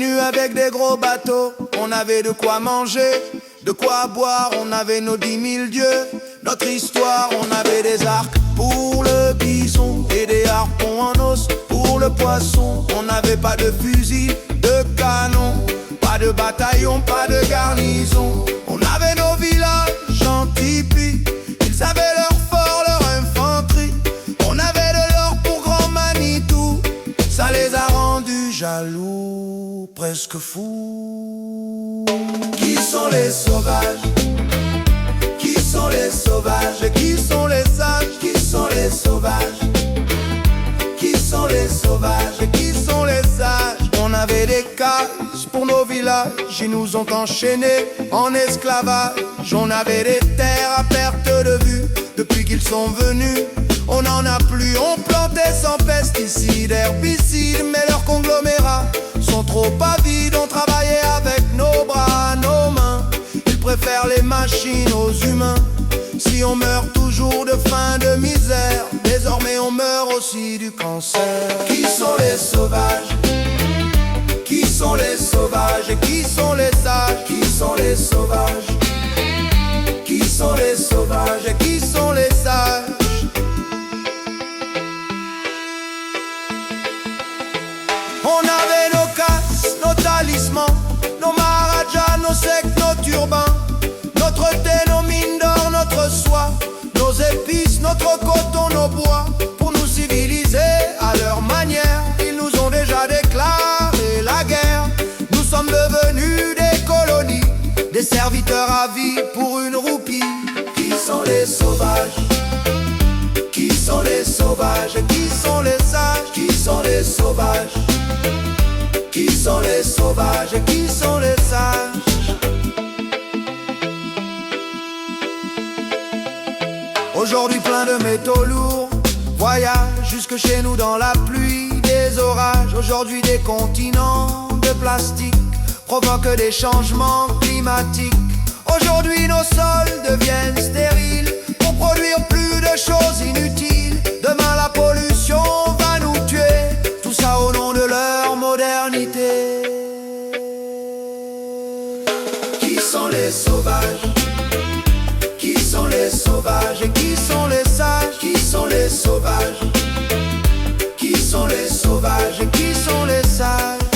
venus avec des gros bateaux. On avait de quoi manger, de quoi boire, on avait nos 10 000 dieux. Notre histoire, on avait des arcs pour le bison et des harpons en os pour le poisson. On n'avait pas de fusil, de canon, pas de bataillon, pas de garnison. On avait nos villages en tipi, ils avaient leur fort, leur infanterie. On avait de l'or pour Grand Manitou, ça les a rendus jaloux, presque fous. Qui sont les sauvages? Qui sont les sauvages? Et qui sont les sages? Qui sont les sauvages? Qui sont les sauvages? Et qui sont les sages? On avait des cases pour nos villages, ils nous ont enchaînés en esclavage. On avait des terres à perte de vue, depuis qu'ils sont venus, on n'en a plus. On plantait sans pesticides, herbicides, mais leurs conglomérats sont trop avides. On travaillait avec nos bras, nos mains, ils préfèrent les machines aux humains. Si on meurt toujours de faim, de misère, désormais on meurt aussi du cancer. Qui sont les sauvages? Qui sont les sauvages? Et qui sont les sages? Qui sont les sauvages? Qui sont les sauvages? Et qui sont les sages? On avait nos casses, nos talismans, nos marajas, nos sectes, nos turbans, notre thé, nos mines d'or, notre soie, nos épices, notre coton, nos bois. Pour nous civiliser à leur manière, ils nous ont déjà déclaré la guerre. Nous sommes devenus des colonies, des serviteurs à vie pour une roupie. Qui sont les sauvages? Qui sont les sauvages? Et qui sont les sages? Qui sont les sauvages? Qui sont les sauvages? Et qui sont les sages? Aujourd'hui plein de métaux lourds voyagent jusque chez nous dans la pluie, des orages. Aujourd'hui des continents de plastique provoquent des changements climatiques. Aujourd'hui nos sols deviennent stériles pour produire plus de choses inutiles. Demain la pollution va nous tuer, tout ça au nom de leur modernité. Qui sont les sauvages? Qui sont les sauvages? Et qui sont les sages? Qui sont les sauvages? Qui sont les sauvages? Et qui sont les sages?